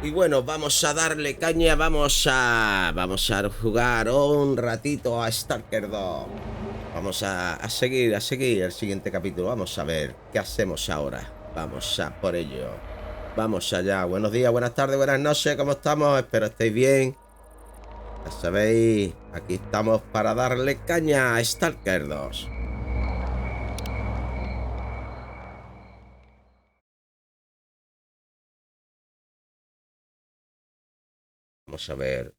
Y bueno, vamos a darle caña, vamos a jugar un ratito a S.T.A.L.K.E.R 2. Vamos a seguir el siguiente capítulo. Vamos a ver qué hacemos ahora. Vamos a por ello. Vamos allá. Buenos días, buenas tardes, buenas noches. ¿Cómo estamos? Espero estéis bien. Ya sabéis, aquí estamos para darle caña a S.T.A.L.K.E.R 2. Vamos a ver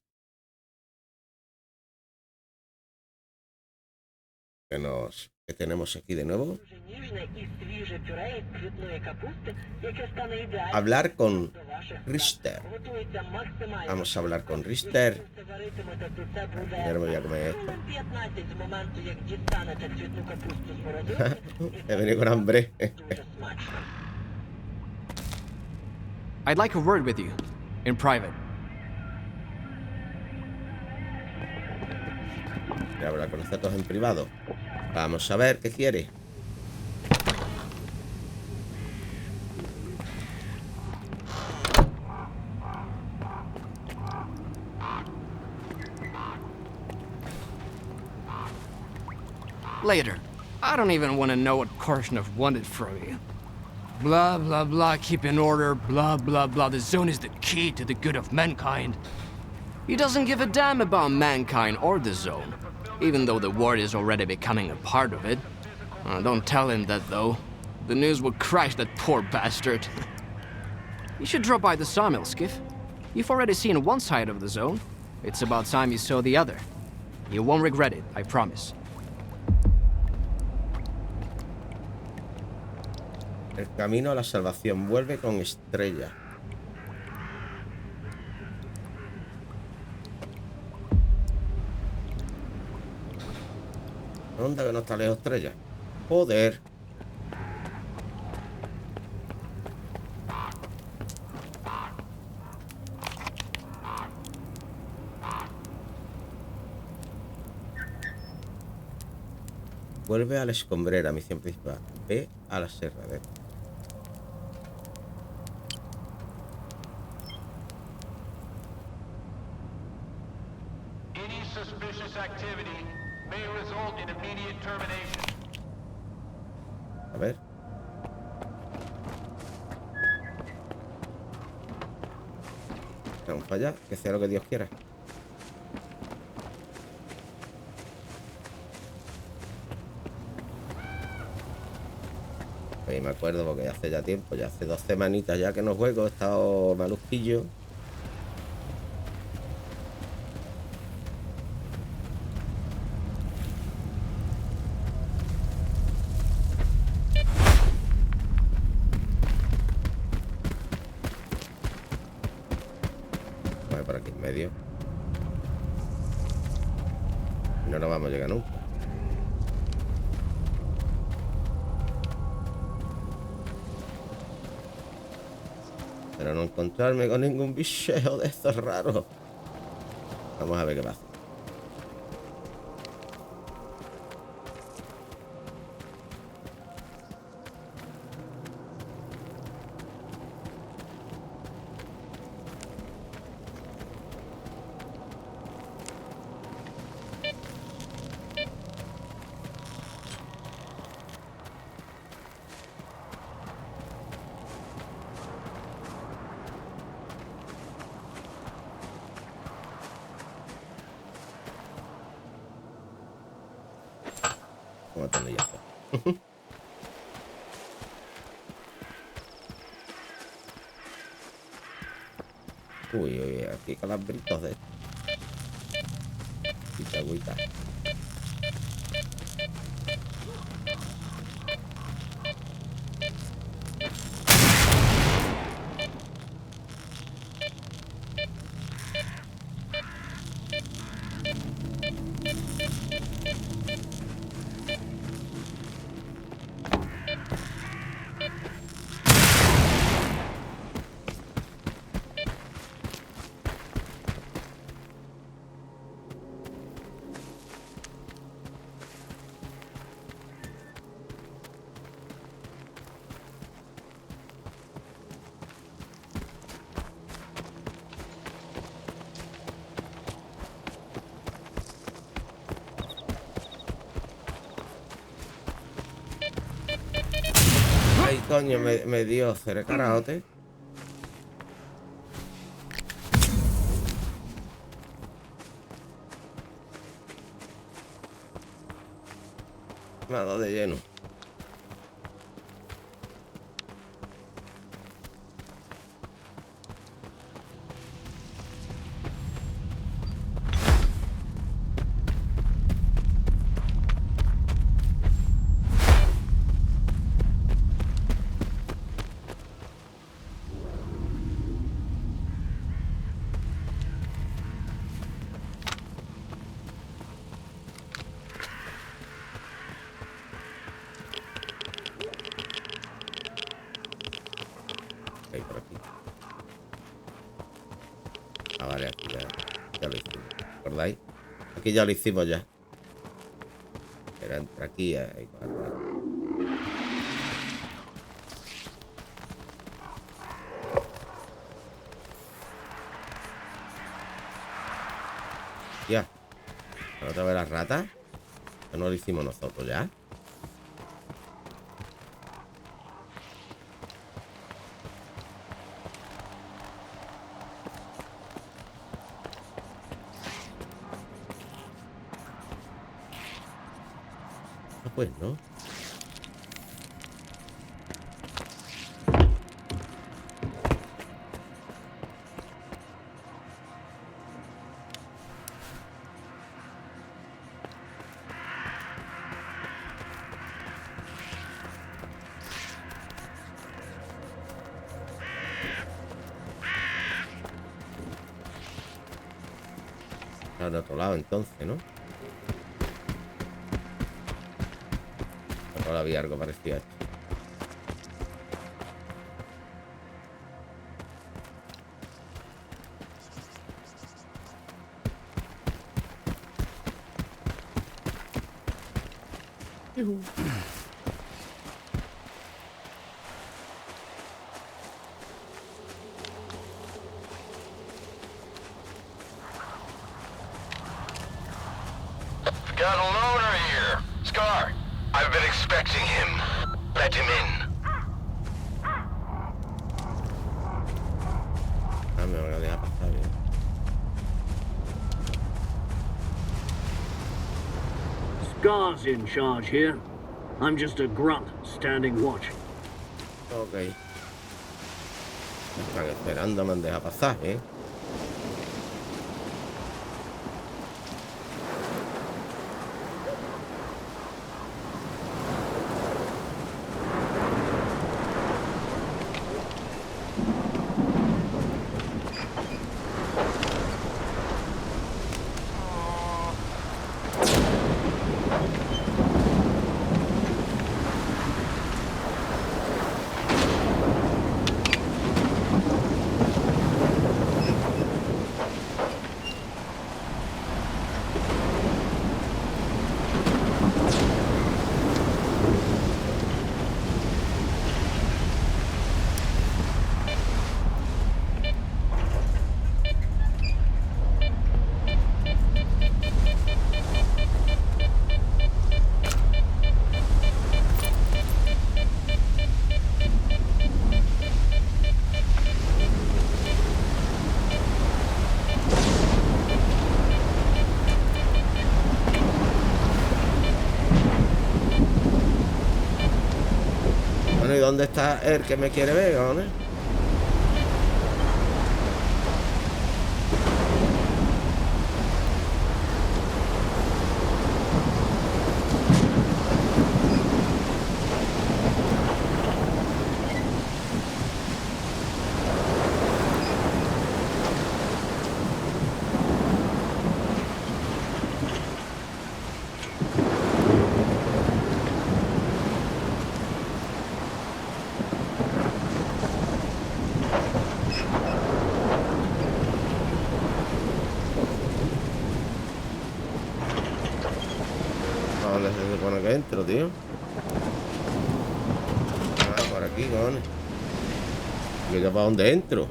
qué tenemos aquí de nuevo. Hablar con S.T.A.L.K.E.R. Vamos a hablar con S.T.A.L.K.E.R. Primero me voy a comer esto. He venido con hambre. I'd like a word with you, in private. Voy a hablar con nosotros en privado. Vamos a ver qué quiere. Later. I don't even want to know what Korshunov wanted from you. Blah, blah, blah, keep in order, blah, blah, blah. The zone is the key to the good of mankind. He doesn't give a damn about mankind or the zone, even though the world is already becoming a part of it. Don't tell him that, though. The news will crush that poor bastard. You should drop by the sawmill, Skiff. You've already seen one side of the zone. It's about time you saw the other. You won't regret it, I promise. El camino a la salvación. Vuelve con Estrella. ¿Dónde que no está lejos Estrella? Joder. Vuelve a la escombrera, misión principal. Ve a la serradera. A ver. Vamos para allá, que sea lo que Dios quiera. Pues me acuerdo porque hace ya tiempo, ya hace 2 semanitas ya que no juego, he estado malusquillo. Por aquí en medio. No nos vamos a llegar nunca. Pero no encontrarme con ningún bicheo de estos raros. Vamos a ver qué pasa. Como atornillazo. Uy, aquí calabritos de agüita. coño me dio? ¿Seré karaoke? Me ha dado de lleno. Hay por aquí. Ah, vale, aquí ya lo hicimos. ¿Recordáis? Aquí ya lo hicimos ya. Era entre aquí y ahí. Ya. ¿Otra vez las ratas? Que no lo hicimos nosotros ya. Ah, pues no. Al otro lado entonces, ¿no? Ahora había algo parecido a esto. Got a loner here. Scar, I've been expecting him. Let him in. Ah, me van a dejar pasar bien. Scar's in charge here. I'm just a grunt standing watch. Ok. Están esperando, me han dejado pasar, ¿eh? Bueno, ¿y dónde está el que me quiere ver, ¿no? ¿Dónde se supone que entro, tío? Ah, por aquí, cojones. ¿Y yo para dónde entro?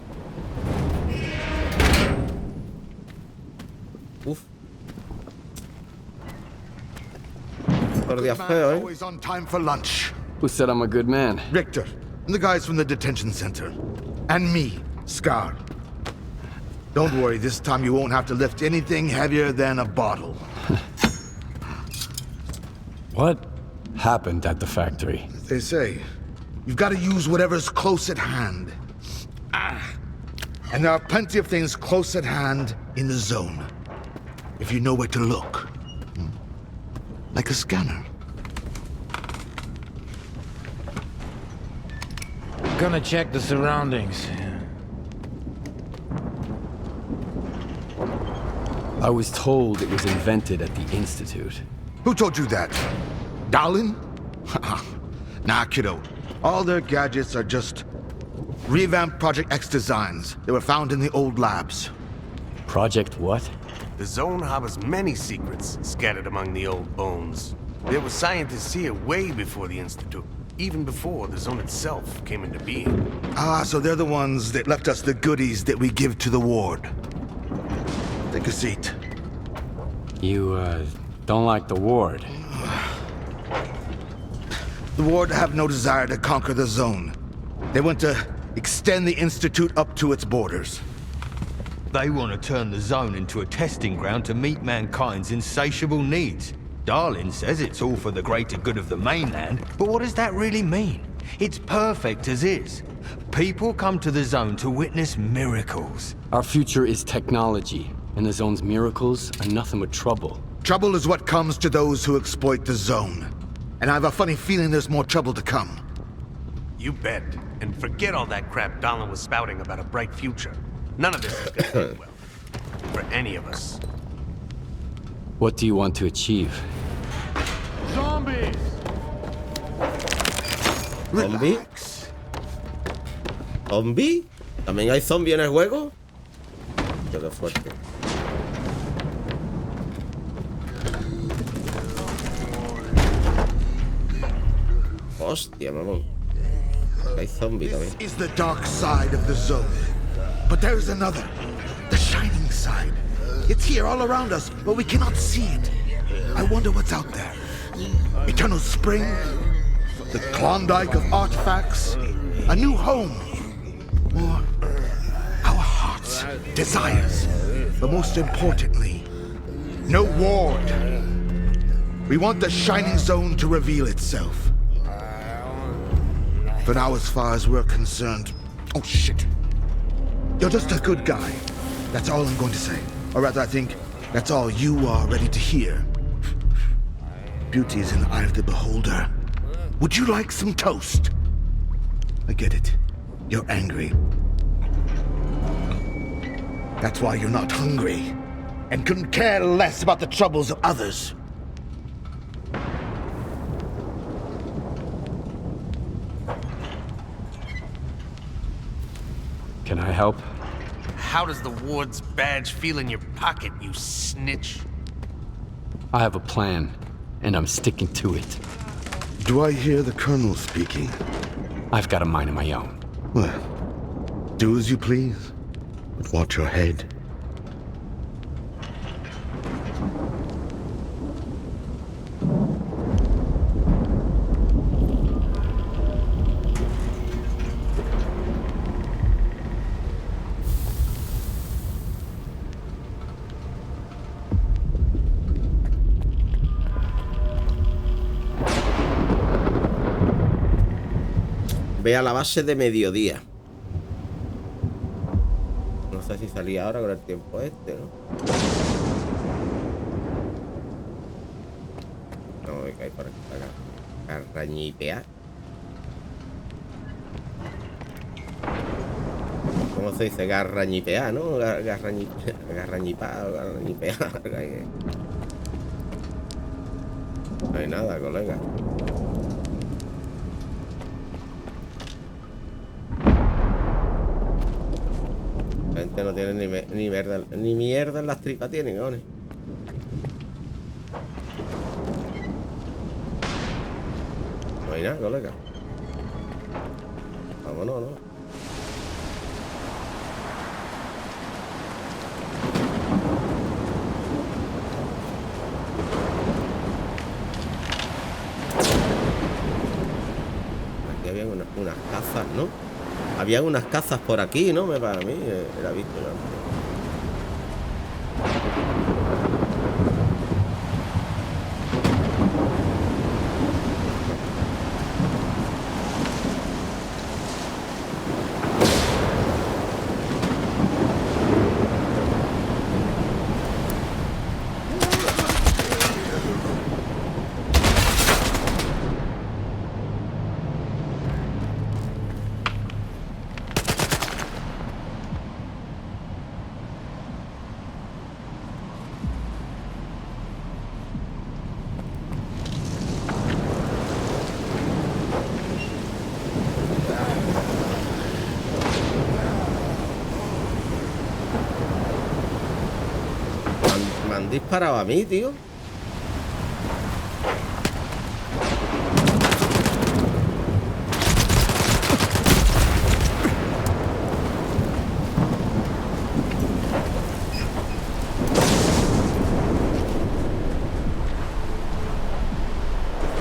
Uf. Por días feo, ¿eh? Always on time for lunch. Who said I'm a good man? Victor, and the guys from the detention center. And me, S.T.A.L.K.E.R. Don't worry, this time you won't have to lift anything heavier than a bottle. What happened at the factory? As they say, you've got to use whatever's close at hand. And there are plenty of things close at hand in the zone. If you know where to look. Like a scanner. Gonna check the surroundings. I was told it was invented at the Institute. Who told you that? Darlin? Nah, kiddo. All their gadgets are just revamped Project X designs. They were found in the old labs. Project what? The zone harbors many secrets scattered among the old bones. There were scientists here way before the Institute, even before the zone itself came into being. Ah, so they're the ones that left us the goodies that we give to the ward. Take a seat. You, don't like the ward? The ward have no desire to conquer the zone. They want to extend the Institute up to its borders. They want to turn the zone into a testing ground to meet mankind's insatiable needs. Darlin says it's all for the greater good of the mainland, but what does that really mean? It's perfect as is. People come to the zone to witness miracles. Our future is technology, and the zone's miracles are nothing but trouble. Trouble is what comes to those who exploit the zone. And I have a funny feeling there's more trouble to come. You bet. And forget all that crap Darlin was spouting about a bright future. None of this is gonna end well. For any of us. What do you want to achieve? Zombies! ¿Zombie? ¿Zombie? ¿También hay zombie en el juego? Qué fuerte. Hostia, mamón. Hay zombie también. This is the dark side of the zone. But there's another. The shining side. It's here all around us, but we cannot see it. I wonder what's out there. Eternal spring? The Klondike of artifacts? A new home? Or our hearts, desires? But most importantly, no ward. We want the shining zone to reveal itself. For now, as far as we're concerned... Oh, shit. You're just a good guy. That's all I'm going to say. Or rather, I think that's all you are ready to hear. Beauty is in the eye of the beholder. Would you like some toast? I get it. You're angry. That's why you're not hungry. And couldn't care less about the troubles of others. Can I help? How does the ward's badge feel in your pocket, you snitch? I have a plan, and I'm sticking to it. Do I hear the Colonel speaking? I've got a mind of my own. Well, do as you please, but watch your head. Ve a la base de mediodía. No sé si salía ahora con el tiempo este, ¿no? No, me cae por aquí para garrañipear. ¿Cómo se dice? Garrañipear, ¿no? Garrañipar, garrañipear. No hay nada, colega. La gente no tiene ni mierda en las tripas tienen, ¿no? No hay nada, colega. Vámonos, ¿no? Aquí había unas cazas, ¿no? Había unas cazas por aquí, ¿no? Para mí, era visto yo antes. Me han disparado a mí, tío.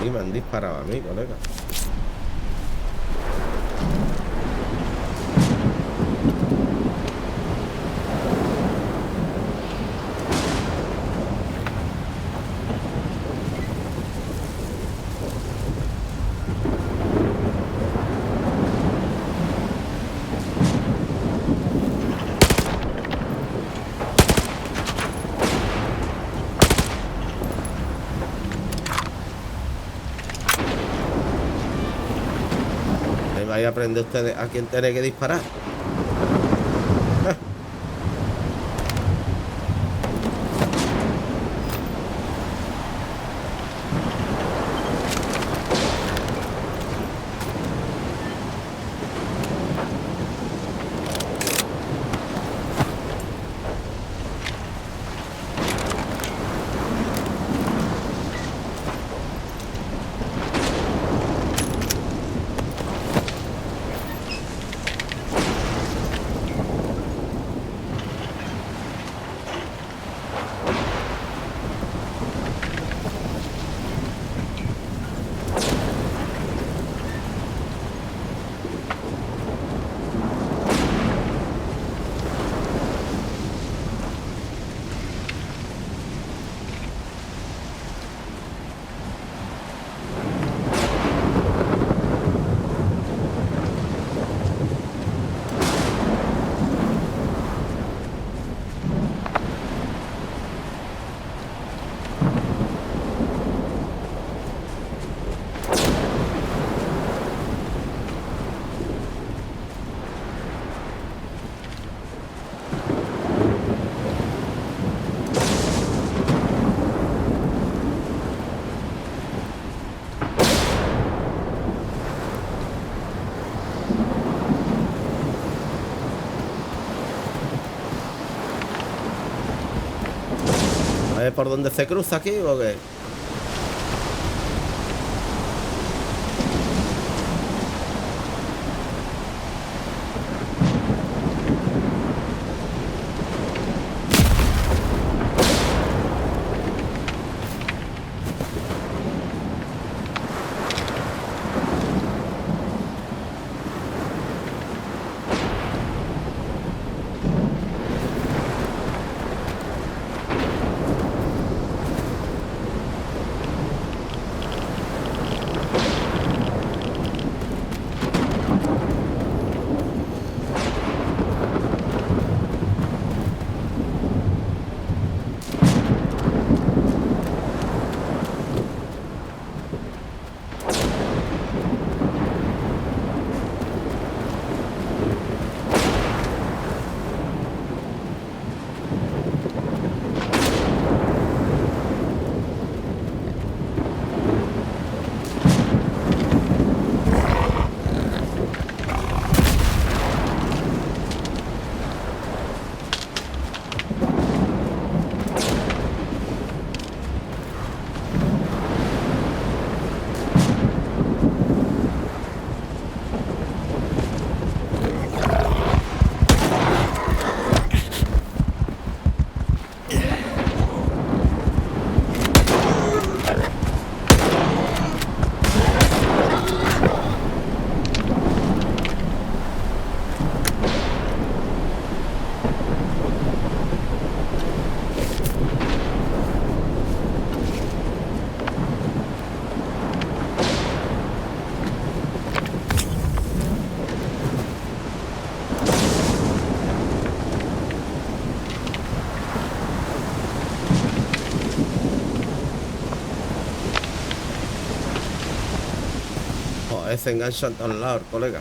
Sí, me han disparado a mí, colega. Ahí aprende ustedes a quién tiene que disparar. A ver por dónde se cruza aquí o qué. vez engancha en todos lados, colega.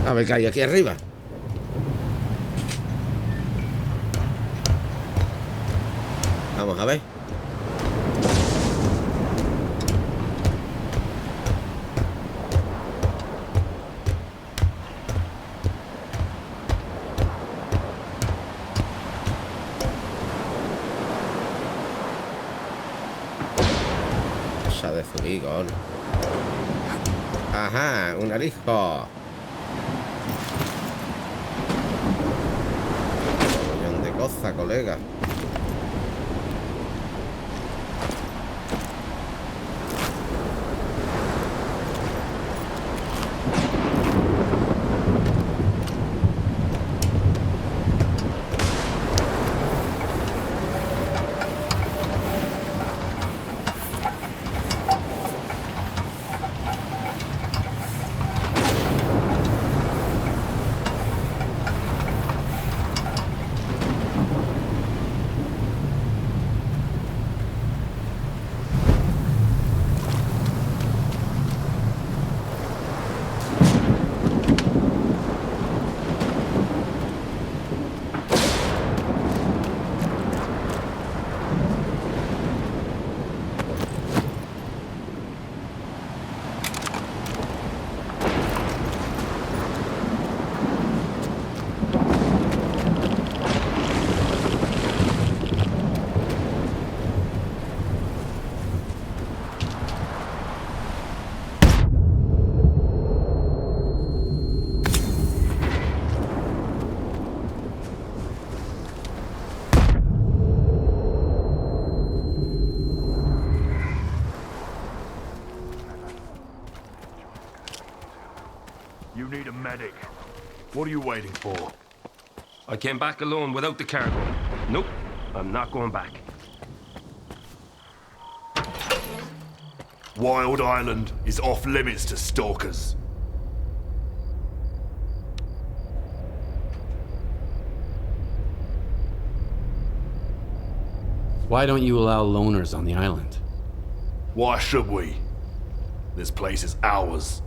A ver qué hay aquí arriba. Vamos a ver. Cosa de zurigón. Ajá, un arisco. De cosa, colega. You need a medic. What are you waiting for? I came back alone without the cargo. Nope, I'm not going back. Wild Island is off limits to stalkers. Why don't you allow loners on the island? Why should we? This place is ours.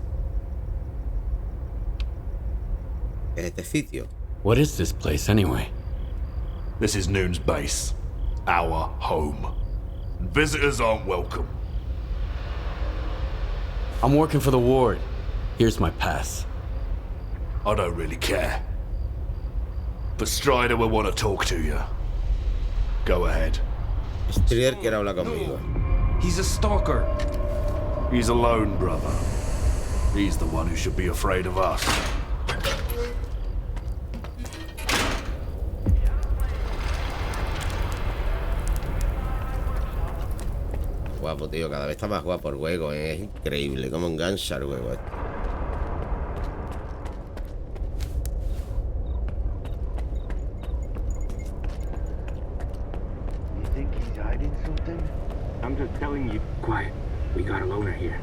Este sitio. What is this place anyway? This is Noon's base. Our home. Visitors aren't welcome. I'm working for the ward. Here's my pass. I don't really care. But Strider will want to talk to you. Go ahead. S.T.A.L.K.E.R quiere hablar conmigo. He's a stalker. He's alone, brother. He's the one who should be afraid of us. Guapo, tío, cada vez está más guapo el juego, es increíble cómo engancha el juego este. You think he's hiding something? I'm just telling you. Quiet. We got a loner here.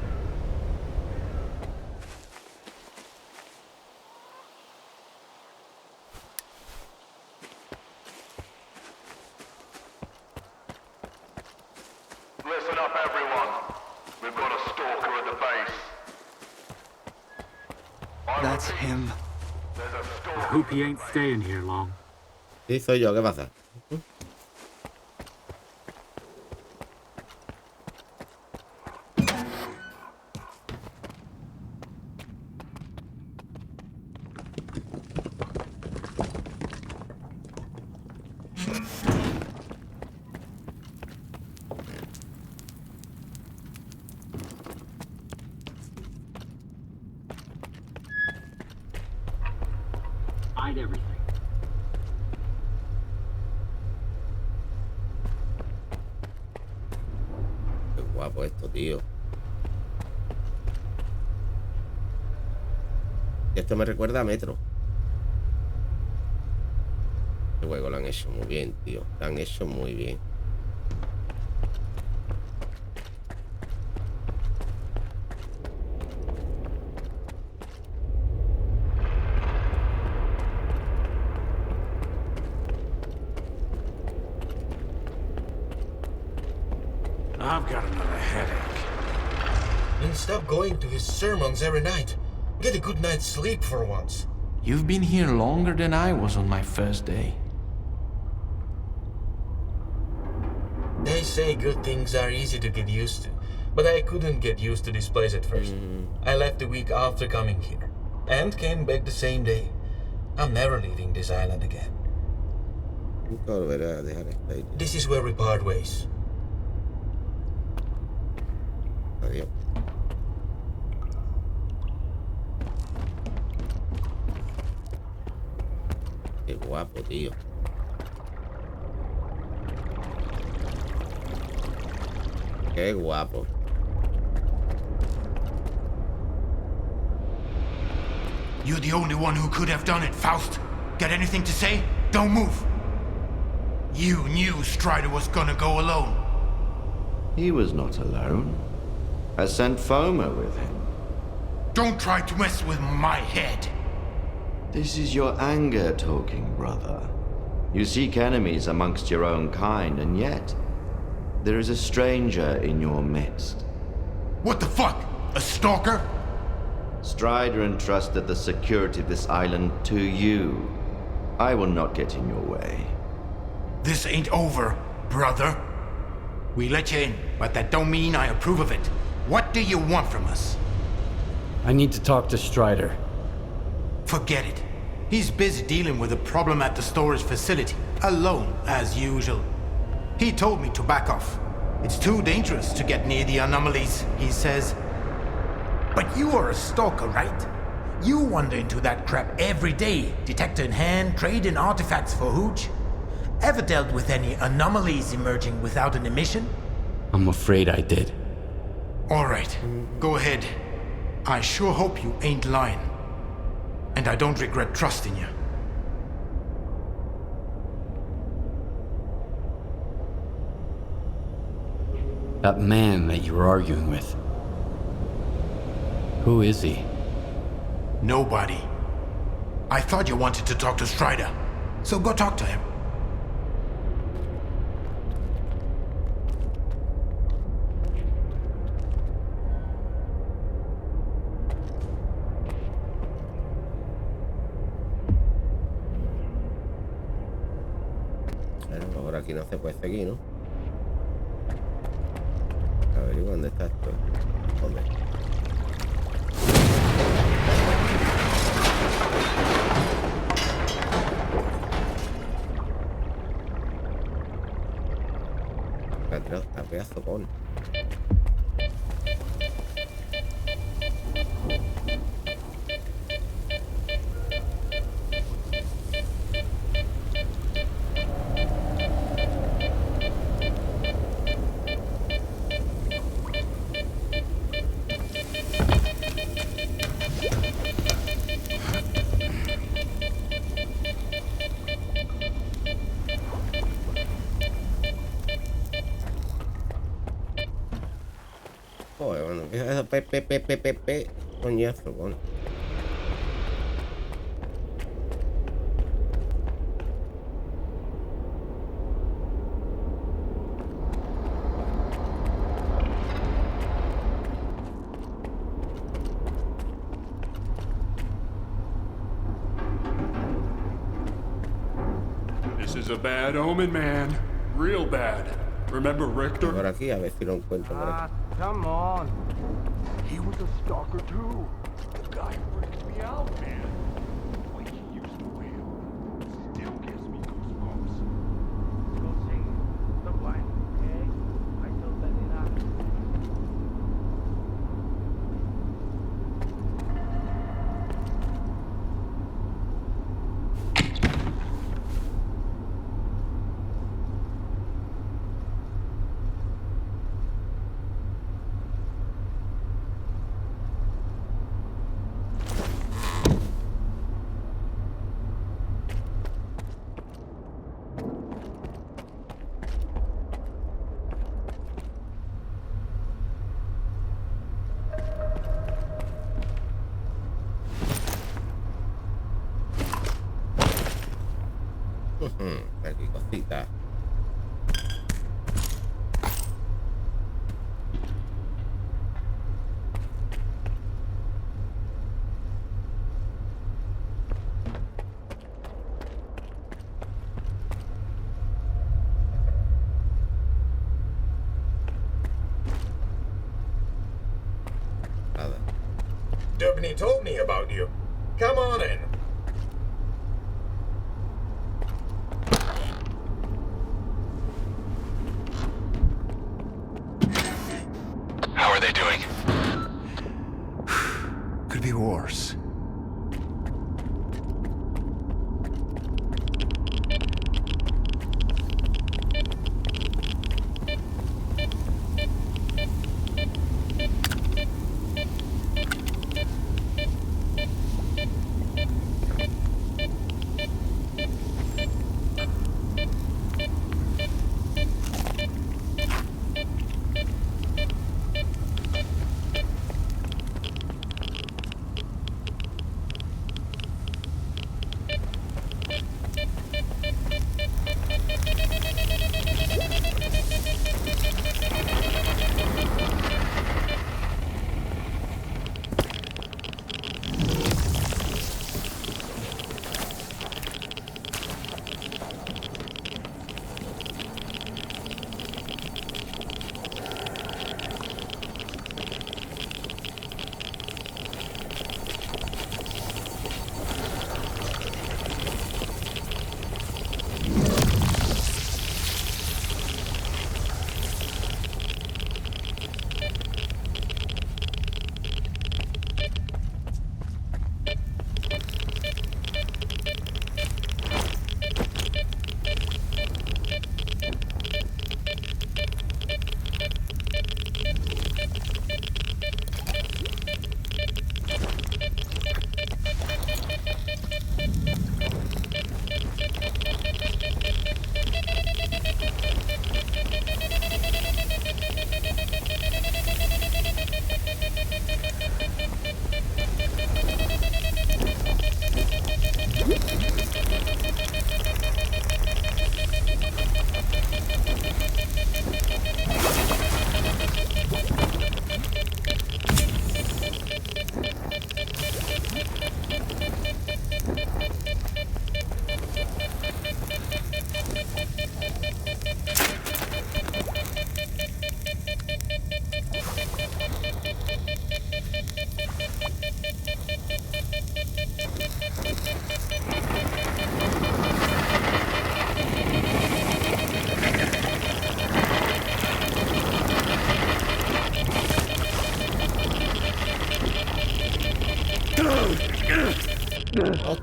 Listen up, everyone. We've got a stalker at the base. That's him. There's a I stalker. hope he ain't staying here long. Sí, soy yo, ¿qué pasa? Hide everything. Qué guapo esto, tío. Esto me recuerda a Metro. El juego lo han hecho muy bien, tío. Lo han hecho muy bien. I've got another headache. And stop going to his sermons every night. Get a good night's sleep for once. You've been here longer than I was on my first day. They say good things are easy to get used to, but I couldn't get used to this place at first. I left a week after coming here, and came back the same day. I'm never leaving this island again. Nunca volveré a dejar esta isla. This is where we part ways. Adiós. Qué guapo, tío. Qué guapo. You're the only one who could have done it, Faust. Got anything to say? Don't move. You knew Strider was gonna go alone. He was not alone. I sent Foma with him. Don't try to mess with my head. This is your anger talking, brother. You seek enemies amongst your own kind, and yet there is a stranger in your midst. What the fuck? A stalker? Strider entrusted the security of this island to you. I will not get in your way. This ain't over, brother. We let you in, but that don't mean I approve of it. What do you want from us? I need to talk to Strider. Forget it. He's busy dealing with a problem at the storage facility, alone, as usual. He told me to back off. It's too dangerous to get near the anomalies, he says. But you are a stalker, right? You wander into that crap every day, detector in hand, trading artifacts for hooch. Ever dealt with any anomalies emerging without an emission? I'm afraid I did. All right, go ahead. I sure hope you ain't lying. And I don't regret trusting you. That man that you were arguing with. Who is he? Nobody. I thought you wanted to talk to Strider, so go talk to him. Ahora aquí no se puede seguir, ¿no? A ver, ¿y dónde está esto? ¿Dónde? qué azocón. Joder, bueno, ¿qué es eso? Coñazo, con. This is a bad omen, man. Real bad. Remember Richter? Por aquí, a ver si lo encuentro por aquí. Come on. He was a stalker too. The guy freaked me out, man. The way he used to wail still gives me goosebumps. Go sing. Stop whining, okay? I feel bad enough. Aquí, cosita. Nada. Dubney told me about you. Come on in. How are they doing? Could be worse.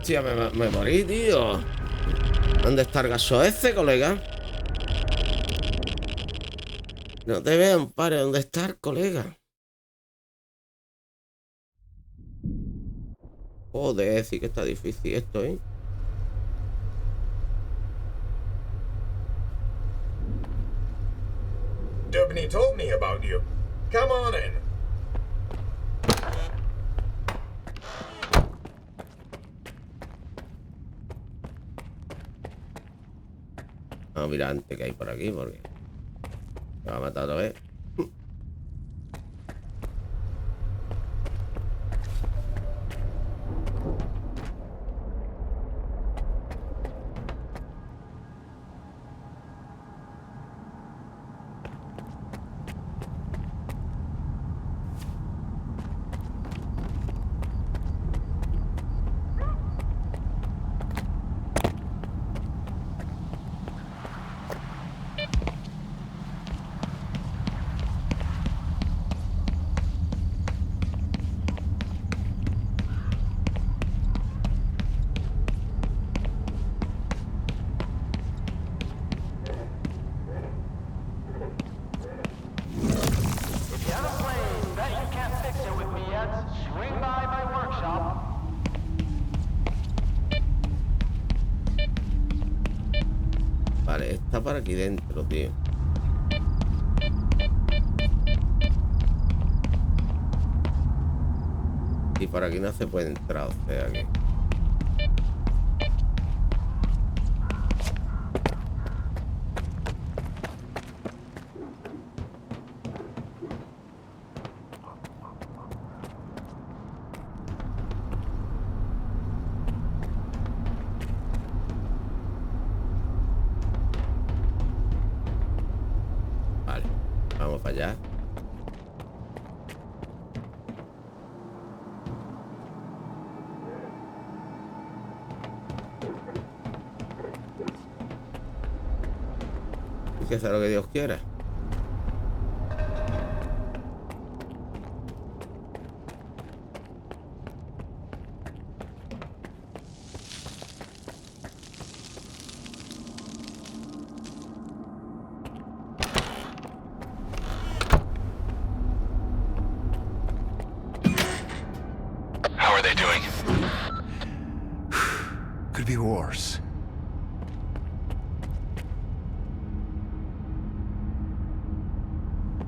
Hostia, me morí, tío. ¿Dónde está el gaso ese, colega? No te veo, padre. ¿Dónde está el colega? Joder, sí que está difícil esto, ¿eh? Dubney told me about you. Come on in. Vamos a mirar antes que hay por aquí, porque me va a matar otra vez. Vale, está por aquí dentro, tío. Y por aquí no se puede entrar, o sea que... Vale, vamos para allá. Que sea lo que Dios quiera. How are they doing? Could be worse.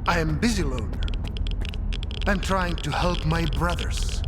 I am busy, Loner. I'm trying to help my brothers.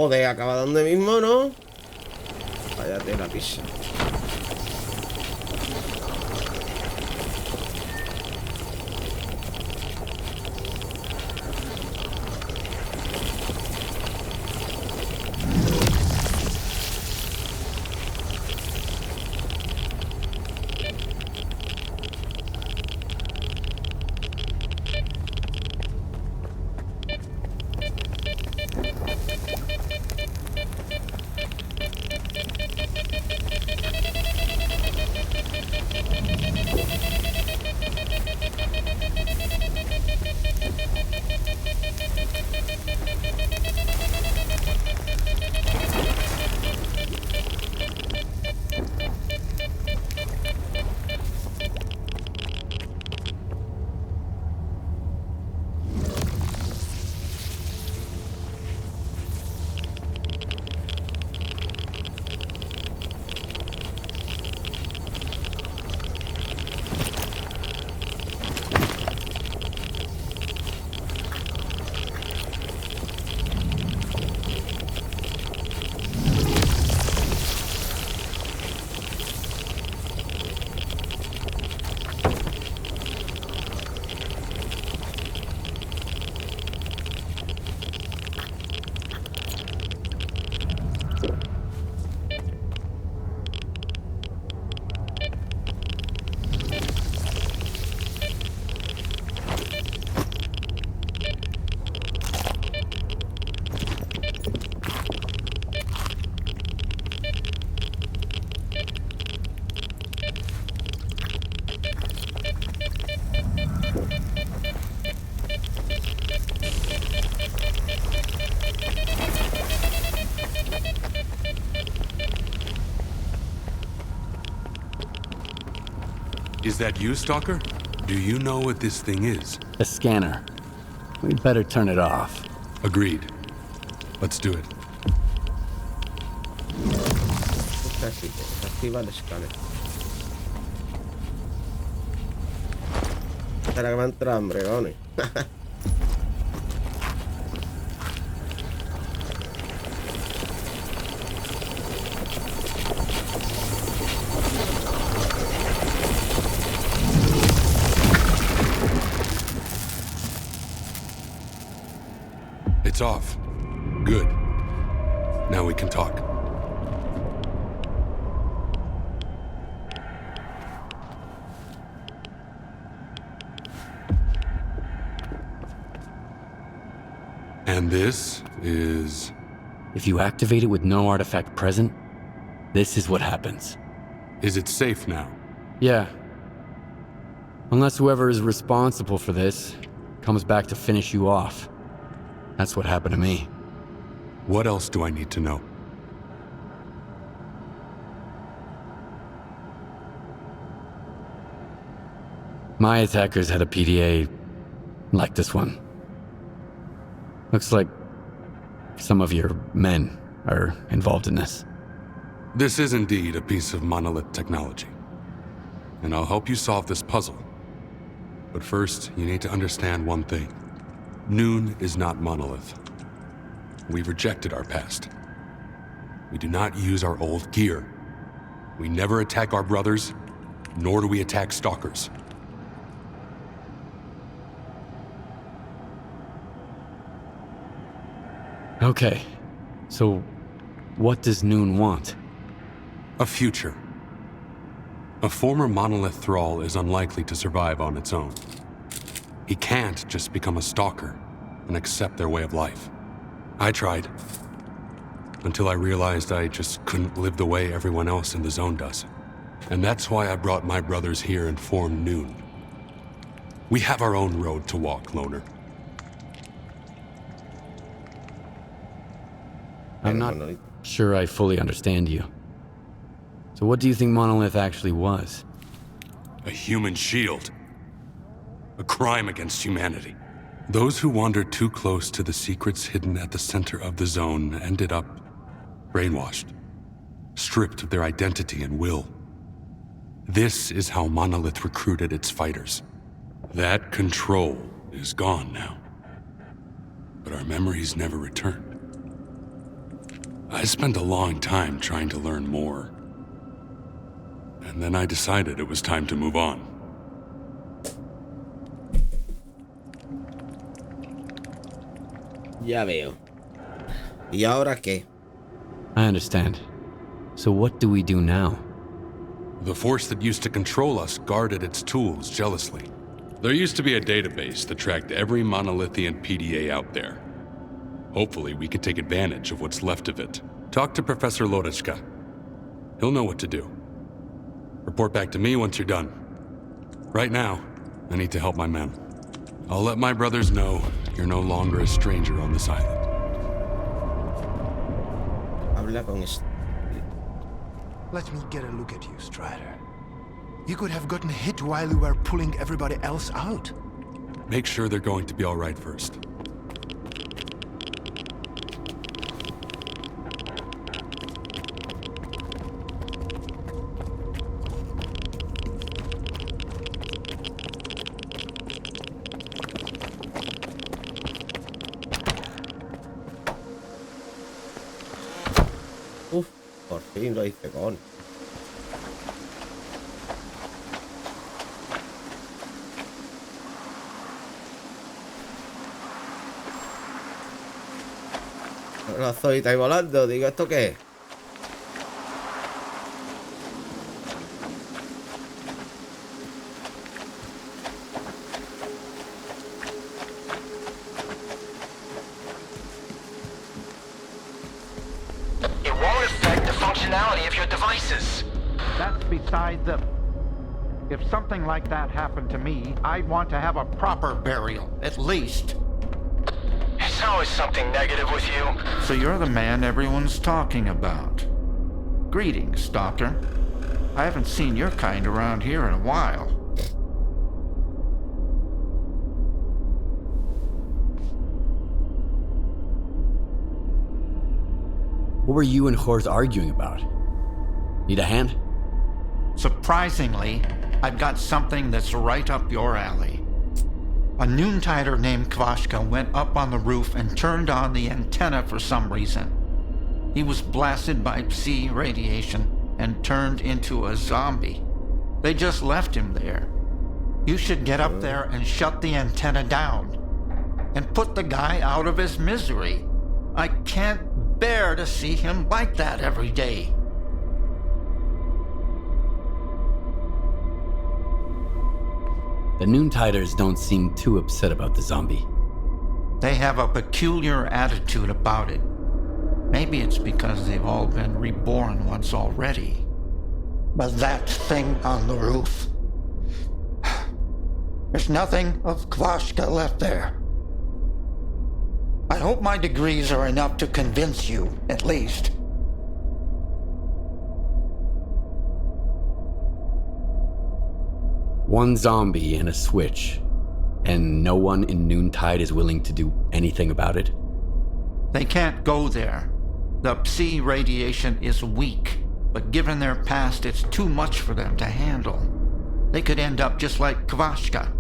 Joder, acaba donde mismo, ¿no? Váyate la pisa. Is that you, Stalker? Do you know what this thing is? A scanner. We'd better turn it off. Agreed. Let's do it. Activa el escáner. Espera que me ha entrado hambre, cojones. It's off. Good. Now we can talk. And this is... If you activate it with no artifact present, this is what happens. Is it safe now? Yeah. Unless whoever is responsible for this comes back to finish you off. That's what happened to me. What else do I need to know? My attackers had a PDA like this one. Looks like some of your men are involved in this. This is indeed a piece of monolith technology. And I'll help you solve this puzzle. But first, you need to understand one thing. Noon is not monolith. We've rejected our past. We do not use our old gear. We never attack our brothers, nor do we attack stalkers. Okay, so what does Noon want? A future. A former monolith thrall is unlikely to survive on its own. He can't just become a stalker and accept their way of life. I tried, until I realized I just couldn't live the way everyone else in the zone does. And that's why I brought my brothers here and formed Noon. We have our own road to walk, Loner. I'm not sure I fully understand you. So what do you think Monolith actually was? A human shield. A crime against humanity. Those who wandered too close to the secrets hidden at the center of the zone ended up brainwashed, stripped of their identity and will. This is how Monolith recruited its fighters. That control is gone now. But our memories never returned. I spent a long time trying to learn more. And then I decided it was time to move on. Ya veo. ¿Y ahora qué? I understand. So what do we do now? The force that used to control us guarded its tools jealously. There used to be a database that tracked every monolithian PDA out there. Hopefully we can take advantage of what's left of it. Talk to Professor Lorechka. He'll know what to do. Report back to me once you're done. Right now, I need to help my men. I'll let my brothers know you're no longer a stranger on this island. Habla con Let me get a look at you, Strider. You could have gotten hit while you were pulling everybody else out. Make sure they're going to be all right first. Uf, por fin lo hice con. La zoita ahí volando, digo, ¿esto qué es? It won't affect the functionality of your devices. That's beside the... If something like that happened to me, I'd want to have a proper burial, at least. It's always something negative with you. So you're the man everyone's talking about. Greetings, Stalker. I haven't seen your kind around here in a while. What were you and Horse arguing about? Need a hand? Surprisingly, I've got something that's right up your alley. A noontider named Kvashka went up on the roof and turned on the antenna for some reason. He was blasted by psi radiation and turned into a zombie. They just left him there. You should get up there and shut the antenna down. And put the guy out of his misery. I can't bear to see him like that every day. The Noontiders don't seem too upset about the zombie. They have a peculiar attitude about it. Maybe it's because they've all been reborn once already. But that thing on the roof... There's nothing of Kvashka left there. I hope my degrees are enough to convince you, at least. One zombie and a switch, and no one in Noontide is willing to do anything about it? They can't go there. The psi radiation is weak, but given their past, it's too much for them to handle. They could end up just like Kvashka.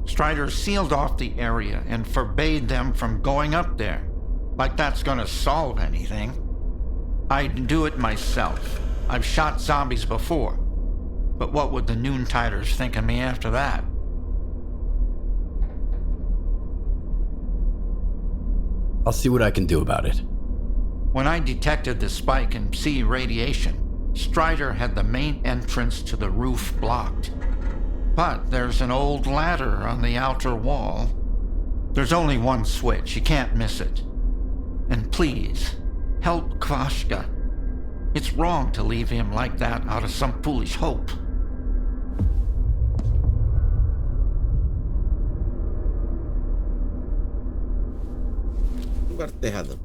Strider sealed off the area and forbade them from going up there. Like that's gonna solve anything. I'd do it myself. I've shot zombies before. But what would the Noontiders think of me after that? I'll see what I can do about it. When I detected the spike in psi radiation, Strider had the main entrance to the roof blocked. But there's an old ladder on the outer wall. There's only one switch, you can't miss it. And please, help Kvashka. It's wrong to leave him like that out of some foolish hope. Lugar tejado.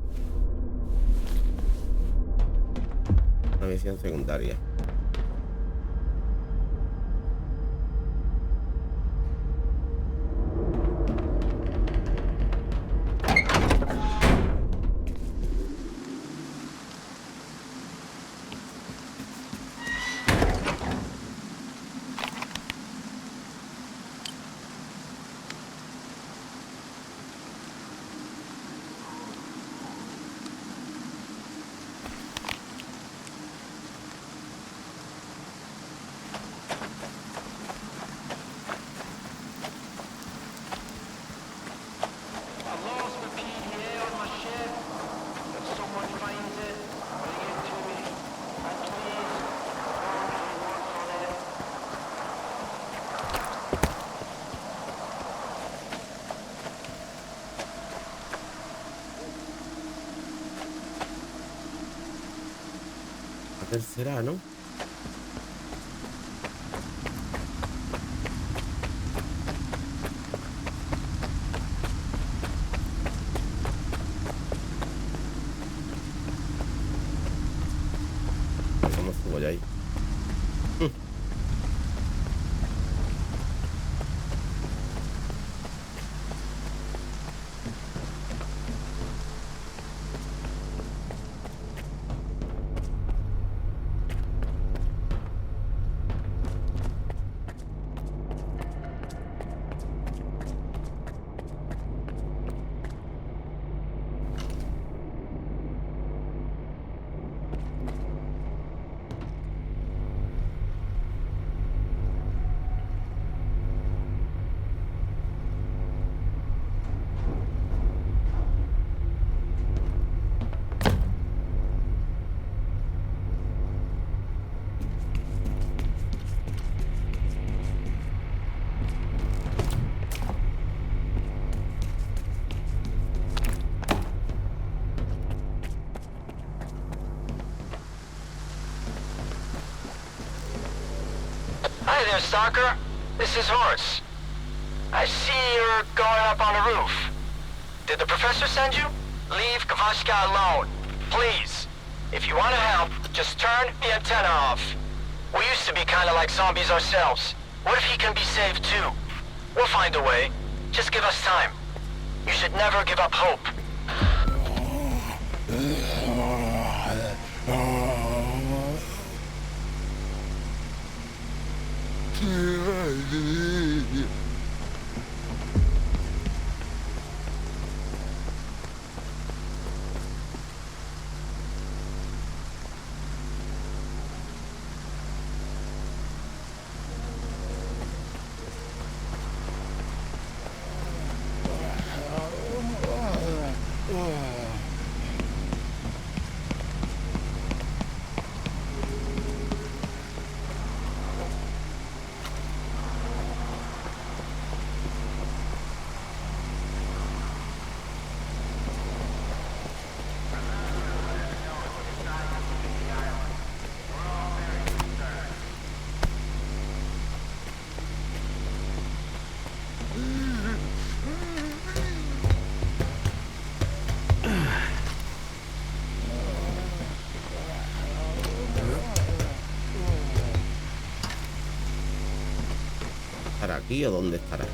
Una misión secundaria. será, ¿no? ¿Cómo subo ya ahí? Hi there, Stalker. This is Horace. I see you're going up on the roof. Did the professor send you? Leave Kvashka alone. Please. If you want to help, just turn the antenna off. We used to be kind of like zombies ourselves. What if he can be saved too? We'll find a way. Just give us time. You should never give up hope. ¿Estará aquí o dónde estará?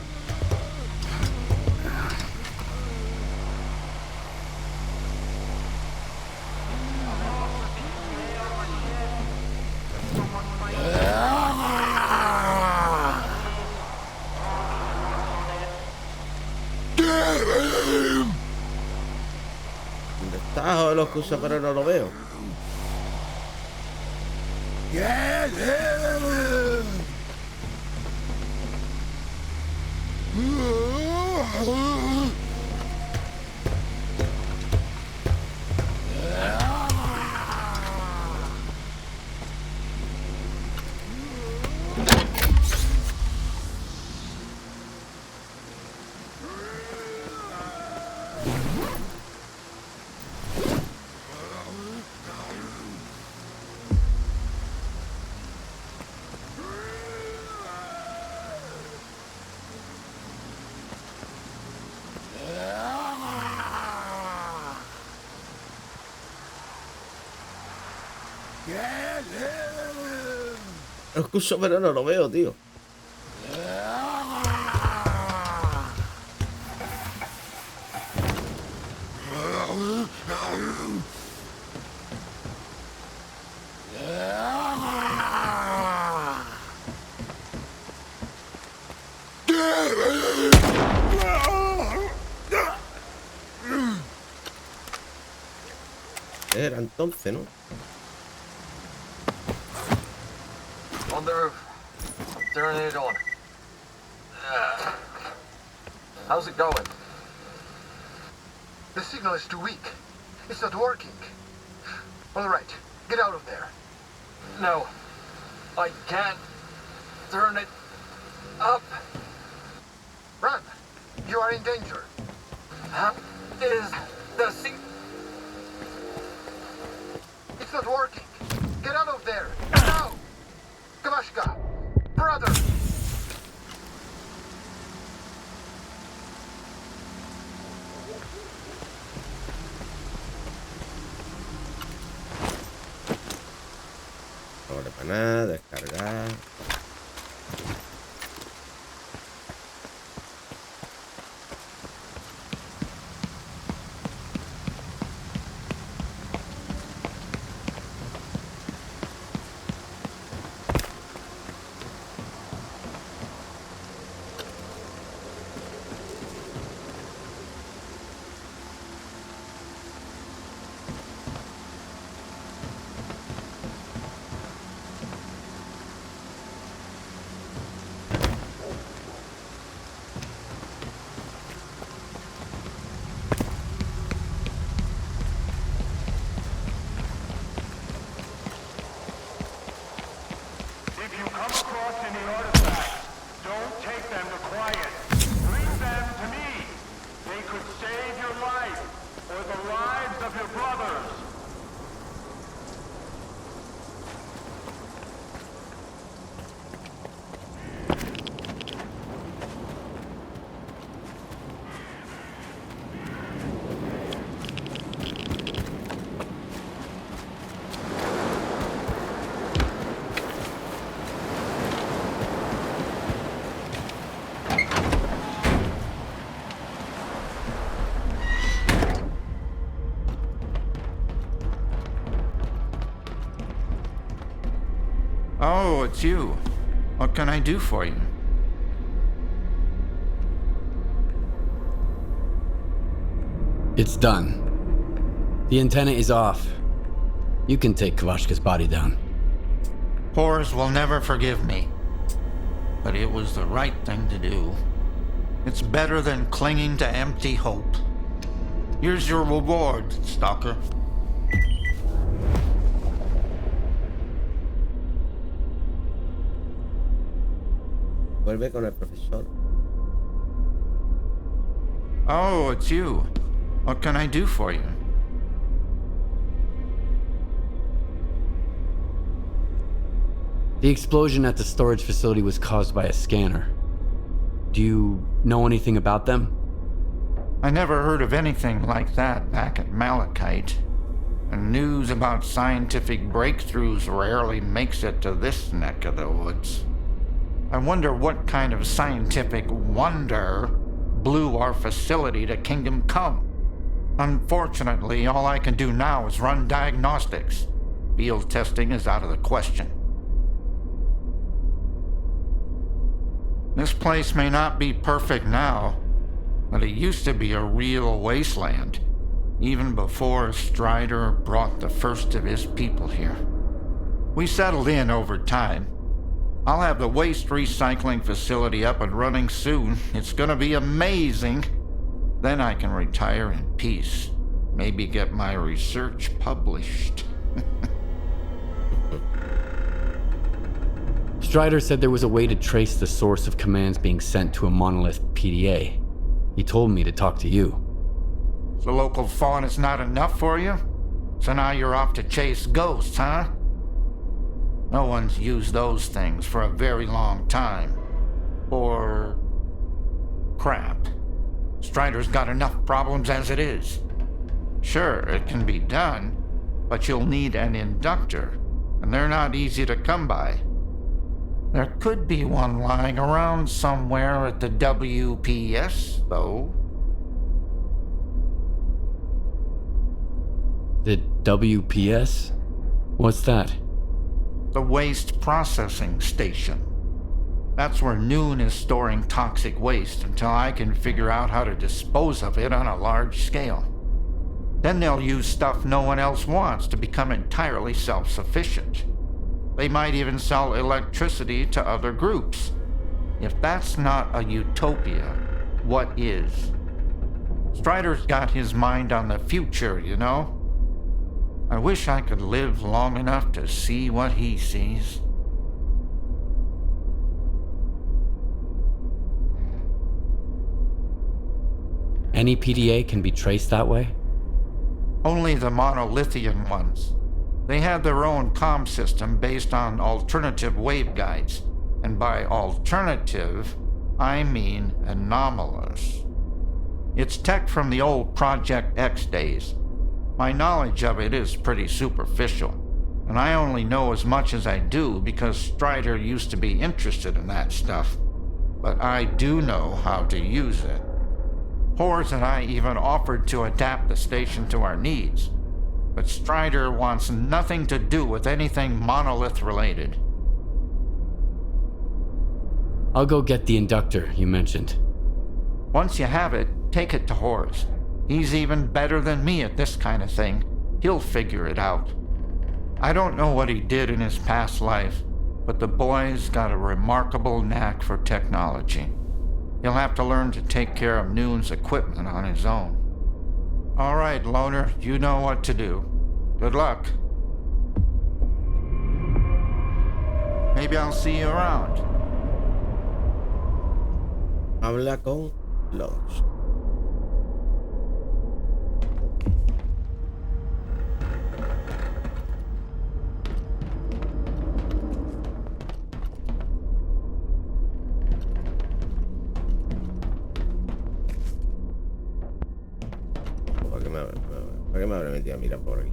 ¿Dónde está? Lo escucho, pero no lo veo. Lo escucho, pero no lo veo, tío. Era entonces, ¿no? On the roof. Turn it on. How's it going? The signal is too weak. It's not working. All right, get out of there. No. I can't turn it up. Run! You are in danger. How is the It's not working. Get out of there! Now! Kvashka! Brother! Ahora para nada, descargar. If you come across any artifacts, don't take them to quiet. Bring them to me. They could save your life, or the lives of your brothers. Oh, it's you. What can I do for you? It's done. The antenna is off. You can take Kvashka's body down. Whores will never forgive me. But it was the right thing to do. It's better than clinging to empty hope. Here's your reward, Stalker. Vuelve con el profesor. Oh, it's you. What can I do for you? The explosion at the storage facility was caused by a scanner. Do you know anything about them? I never heard of anything like that back at Malachite. And news about scientific breakthroughs rarely makes it to this neck of the woods. I wonder what kind of scientific wonder blew our facility to Kingdom Come. Unfortunately, all I can do now is run diagnostics. Field testing is out of the question. This place may not be perfect now, but it used to be a real wasteland, even before Strider brought the first of his people here. We settled in over time. I'll have the waste recycling facility up and running soon. It's gonna be amazing. Then I can retire in peace. Maybe get my research published. Strider said there was a way to trace the source of commands being sent to a monolith PDA. He told me to talk to you. The local fauna is not enough for you? So now you're off to chase ghosts, huh? No one's used those things for a very long time. Or crap. Strider's got enough problems as it is. Sure, it can be done, but you'll need an inductor, and they're not easy to come by. There could be one lying around somewhere at the WPS, though. The WPS? What's that? The Waste Processing Station. That's where Noon is storing toxic waste until I can figure out how to dispose of it on a large scale. Then they'll use stuff no one else wants to become entirely self-sufficient. They might even sell electricity to other groups. If that's not a utopia, what is? Strider's got his mind on the future, you know? I wish I could live long enough to see what he sees. Any PDA can be traced that way? Only the monolithian ones. They had their own comm system based on alternative waveguides. And by alternative, I mean anomalous. It's tech from the old Project X days. My knowledge of it is pretty superficial, and I only know as much as I do because Strider used to be interested in that stuff. But I do know how to use it. Hors and I even offered to adapt the station to our needs. But Strider wants nothing to do with anything monolith related. I'll go get the inductor you mentioned. Once you have it, take it to Hors. He's even better than me at this kind of thing. He'll figure it out. I don't know what he did in his past life, but the boy's got a remarkable knack for technology. He'll have to learn to take care of Noon's equipment on his own. All right, Loner, you know what to do. Good luck. Maybe I'll see you around. Habla con los. ¿Para qué me habré metido a mirar por aquí?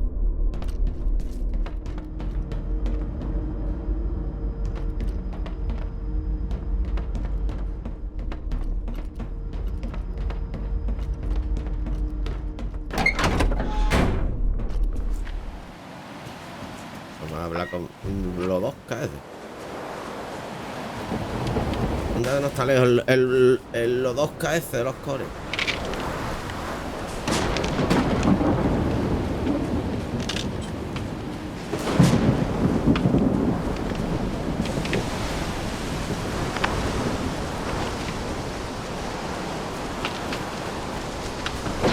Vamos a hablar con los dos K. ¿Dónde no está lejos los dos KS de los cores?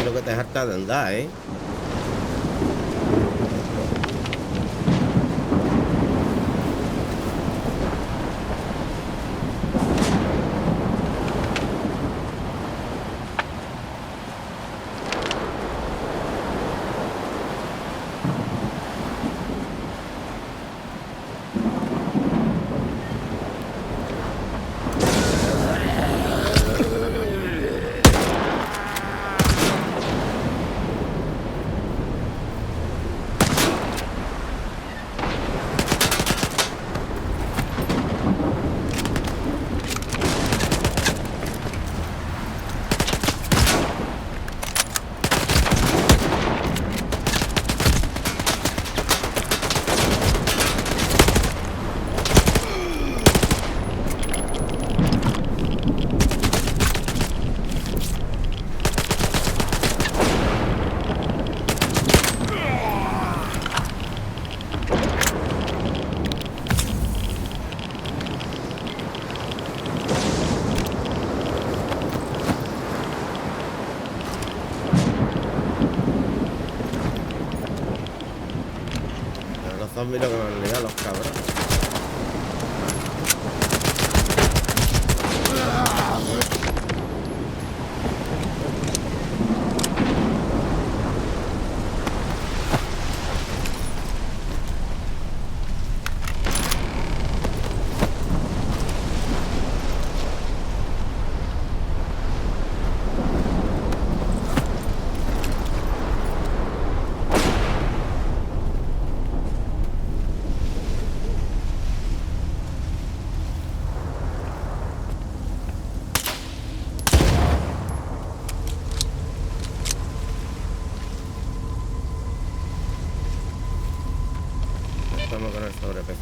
Creo que te harta de andar, ¿eh? Mira que me han liado los cabrones. Vamos con el sobrepeso.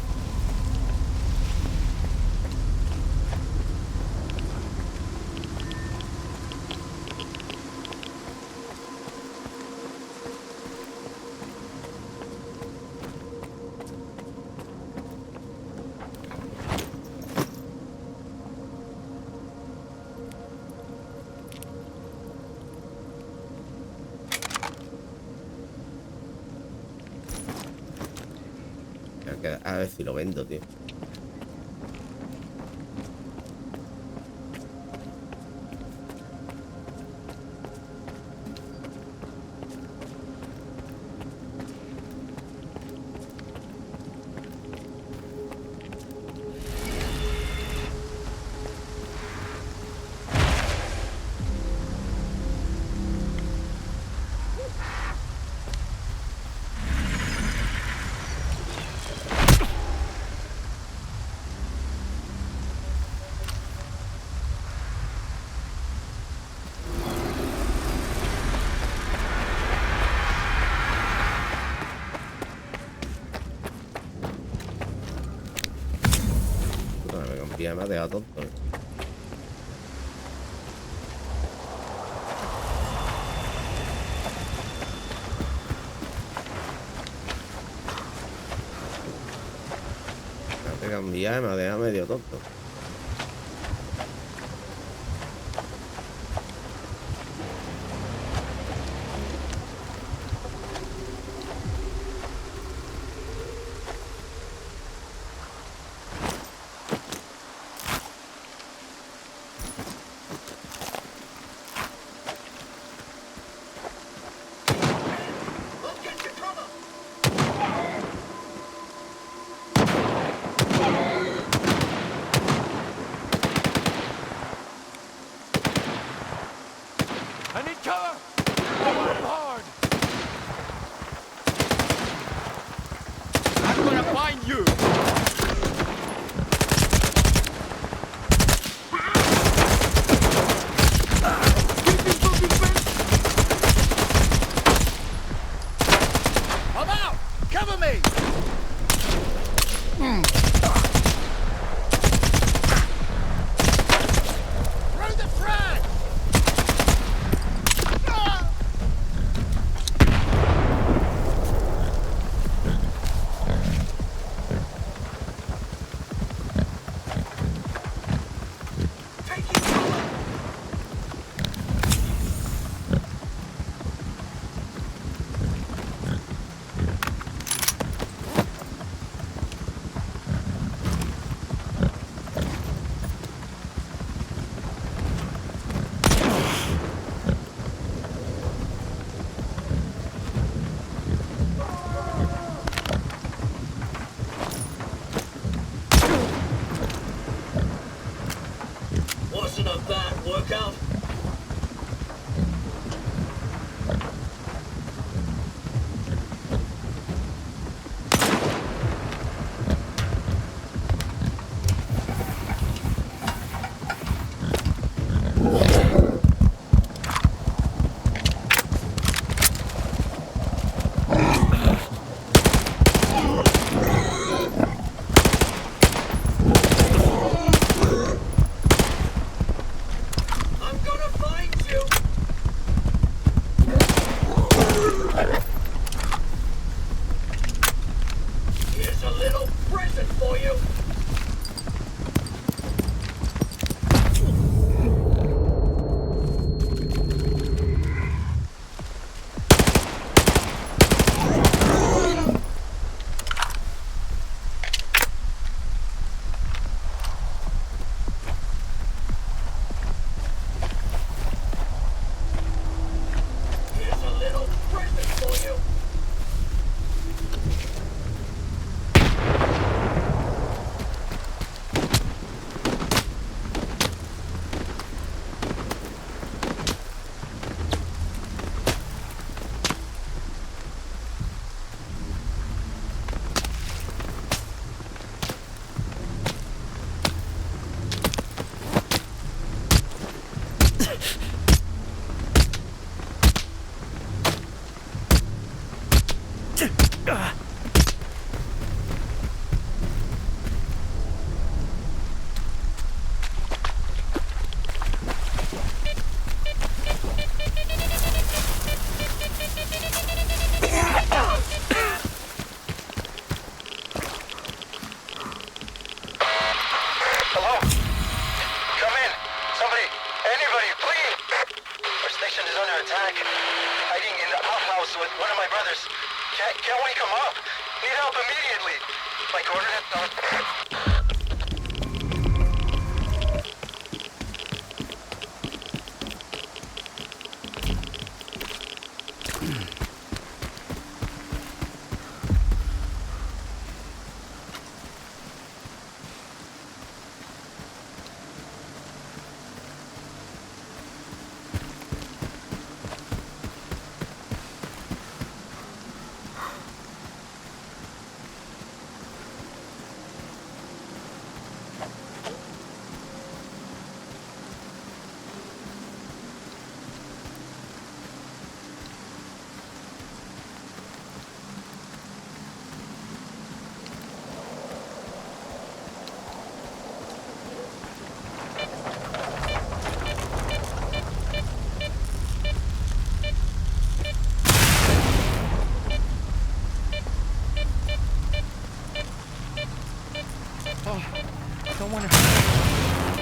A ver si lo vendo, tío. tía me ha dejado tonto. Me ha pegado un viaje, me ha dejado medio tonto. I need cover! I'm hard! I'm gonna find you! I'm out! Cover me! Throw the frag! Wasn't a bad workout. I'm gonna find you! Here's a little present for you! Here's a little present for you! Hello? Come in. Somebody, anybody, please. Our station is under attack. Hiding in the outhouse with one of my brothers. Can't we come up? Need help immediately. My coordinates are...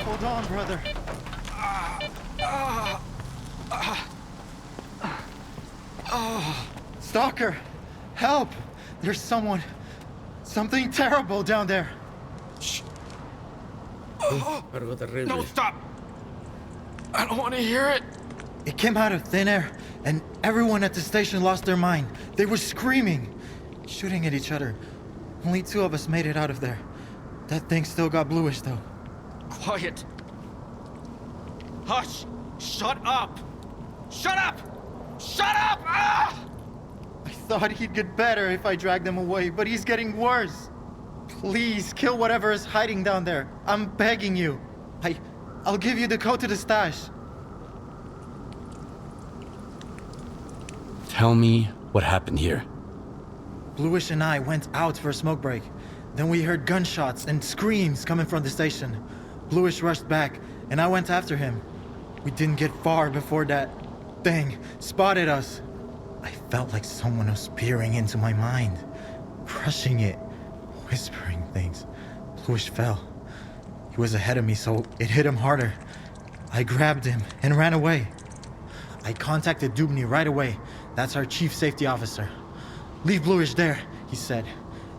Hold on, brother. Stalker, help! There's something terrible down there. Shh. Algo terrible. No, stop! I don't want to hear it. It came out of thin air, and everyone at the station lost their mind. They were screaming, shooting at each other. Only 2 of us made it out of there. That thing still got bluish, though. Quiet. Hush! Shut up! Shut up! Shut up! Ah! I thought he'd get better if I dragged him away, but he's getting worse. Please, kill whatever is hiding down there. I'm begging you. I'll give you the code to the stash. Tell me what happened here. Bluish and I went out for a smoke break. Then we heard gunshots and screams coming from the station. Bluish rushed back, and I went after him. We didn't get far before that thing spotted us. I felt like someone was peering into my mind, crushing it, whispering things. Bluish fell. He was ahead of me, so it hit him harder. I grabbed him and ran away. I contacted Dubny right away. That's our chief safety officer. Leave Bluish there, he said,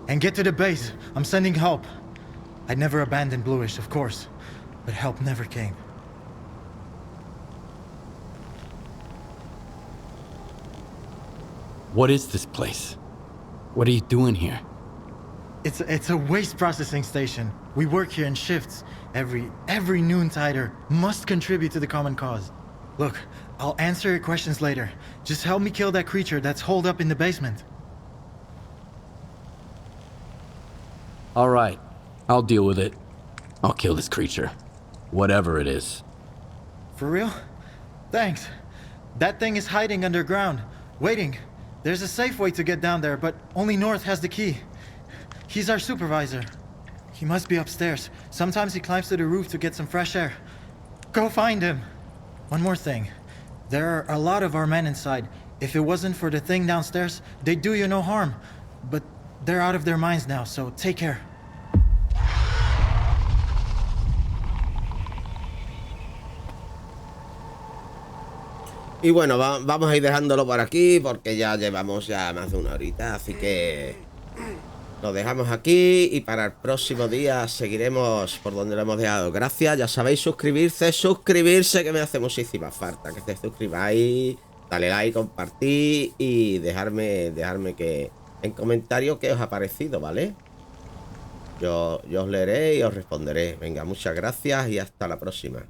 and get to the base. I'm sending help. I never abandoned Bluish, of course, but help never came. What is this place? What are you doing here? It's a waste processing station. We work here in shifts. Every noontider must contribute to the common cause. Look, I'll answer your questions later. Just help me kill that creature that's holed up in the basement. All right, I'll deal with it. I'll kill this creature. Whatever it is. For real? Thanks. That thing is hiding underground, waiting. There's a safe way to get down there, but only North has the key. He's our supervisor. He must be upstairs. Sometimes he climbs to the roof to get some fresh air. Go find him. One more thing. There are a lot of our men inside. If it wasn't for the thing downstairs, they'd do you no harm. But they're out of their minds now, so take care. Y bueno, vamos a ir dejándolo por aquí porque ya llevamos más de 1 horita, así que lo dejamos aquí y para el próximo día seguiremos por donde lo hemos dejado. Gracias, ya sabéis, suscribirse que me hace muchísima falta, que te suscribáis, dale like, compartir y dejarme que en comentarios qué os ha parecido, ¿vale? Yo os leeré y os responderé. Venga, muchas gracias y hasta la próxima.